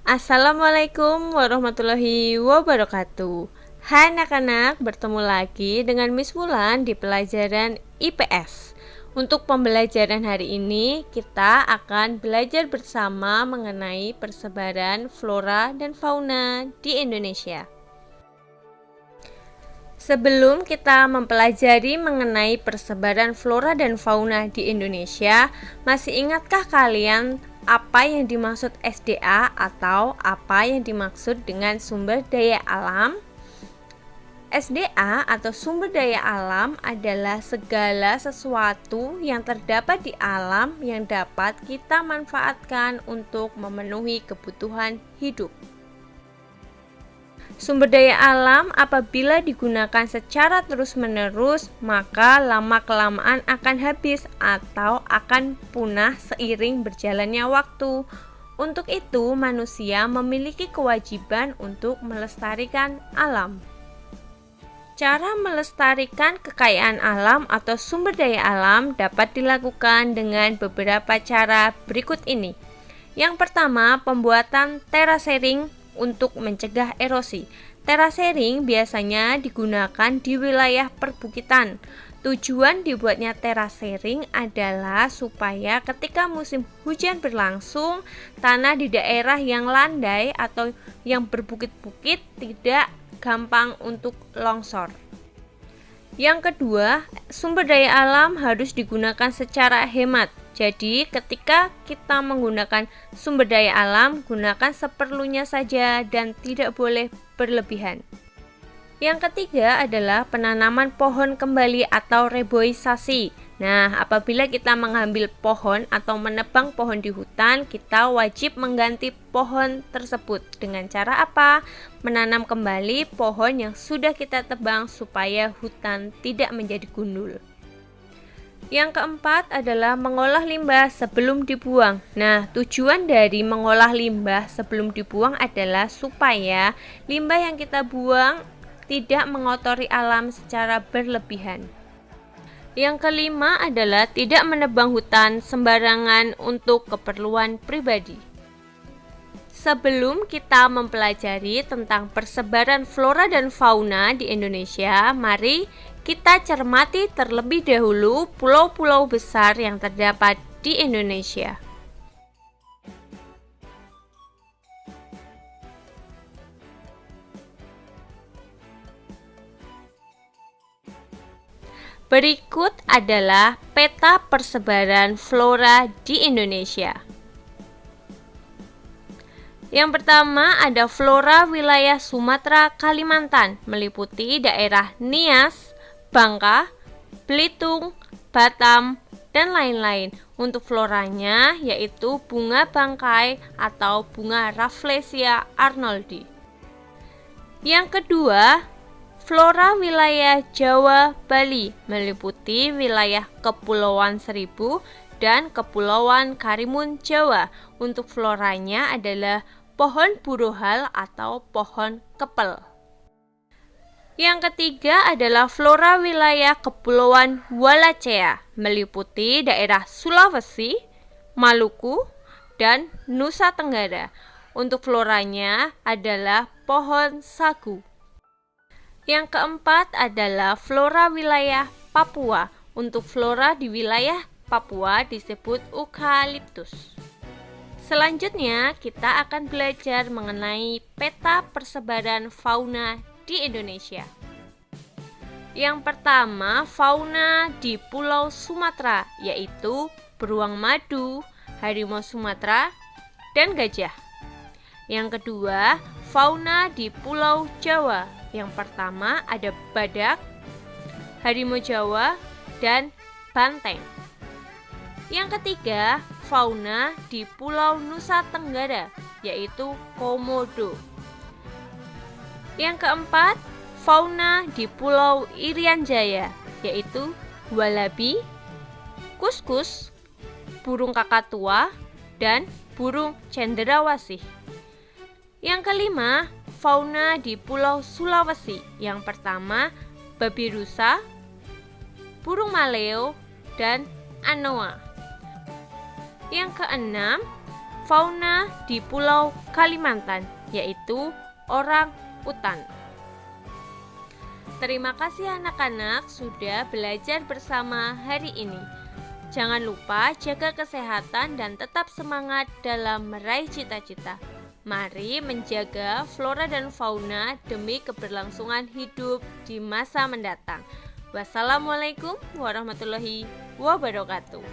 Assalamualaikum warahmatullahi wabarakatuh. Hai anak-anak, bertemu lagi dengan Miss Wulan di pelajaran IPS. Untuk pembelajaran hari ini, kita akan belajar bersama mengenai persebaran flora dan fauna di Indonesia. Sebelum kita mempelajari mengenai persebaran flora dan fauna di Indonesia, masih ingatkah kalian apa yang dimaksud SDA atau apa yang dimaksud dengan sumber daya alam? SDA atau sumber daya alam adalah segala sesuatu yang terdapat di alam yang dapat kita manfaatkan untuk memenuhi kebutuhan hidup. Sumber daya alam apabila digunakan secara terus-menerus, maka lama-kelamaan akan habis atau akan punah seiring berjalannya waktu. Untuk itu, manusia memiliki kewajiban untuk melestarikan alam. Cara melestarikan kekayaan alam atau sumber daya alam dapat dilakukan dengan beberapa cara berikut ini. Yang pertama, pembuatan terasering untuk mencegah erosi. Terasering biasanya digunakan di wilayah perbukitan. Tujuan dibuatnya terasering adalah supaya ketika musim hujan berlangsung, tanah di daerah yang landai atau yang berbukit-bukit tidak gampang untuk longsor. Yang kedua, sumber daya alam harus digunakan secara hemat. Jadi, ketika kita menggunakan sumber daya alam, gunakan seperlunya saja dan tidak boleh berlebihan. Yang ketiga adalah penanaman pohon kembali atau reboisasi. Nah, apabila kita mengambil pohon atau menebang pohon di hutan, kita wajib mengganti pohon tersebut. Dengan cara apa? Menanam kembali pohon yang sudah kita tebang supaya hutan tidak menjadi gundul. Yang keempat adalah mengolah limbah sebelum dibuang. Nah, tujuan dari mengolah limbah sebelum dibuang adalah supaya limbah yang kita buang tidak mengotori alam secara berlebihan. Yang kelima adalah tidak menebang hutan sembarangan untuk keperluan pribadi. Sebelum kita mempelajari tentang persebaran flora dan fauna di Indonesia, mari kita cermati terlebih dahulu pulau-pulau besar yang terdapat di Indonesia. Berikut adalah peta persebaran flora di Indonesia. Yang pertama ada flora wilayah Sumatera Kalimantan, meliputi daerah Nias, Bangka, Belitung, Batam, dan lain-lain. Untuk floranya yaitu bunga bangkai atau bunga Rafflesia arnoldi. Yang kedua, flora wilayah Jawa Bali, meliputi wilayah Kepulauan Seribu dan Kepulauan Karimun Jawa. Untuk floranya adalah pohon burohal atau pohon kepel. Yang ketiga adalah flora wilayah Kepulauan Wallacea, meliputi daerah Sulawesi, Maluku, dan Nusa Tenggara. Untuk floranya adalah pohon sagu. Yang keempat adalah flora wilayah Papua. Untuk flora di wilayah Papua disebut eukaliptus. Selanjutnya, kita akan belajar mengenai peta persebaran fauna di Indonesia. Yang pertama, fauna di Pulau Sumatera, yaitu beruang madu, harimau Sumatera, dan gajah. Yang kedua, fauna di Pulau Jawa. Yang pertama ada badak, harimau Jawa, dan banteng. Yang ketiga, fauna di Pulau Nusa Tenggara, yaitu komodo. Yang keempat, fauna di Pulau Irian Jaya, yaitu walabi, kuskus, burung kakatua, dan burung cendrawasih. Yang kelima, fauna di Pulau Sulawesi. Yang pertama, babi rusa, burung maleo, dan anoa. Yang keenam, fauna di Pulau Kalimantan, yaitu orang utan. Terima kasih anak-anak sudah belajar bersama hari ini. Jangan lupa jaga kesehatan dan tetap semangat dalam meraih cita-cita. Mari menjaga flora dan fauna demi keberlangsungan hidup di masa mendatang. Wassalamualaikum warahmatullahi wabarakatuh.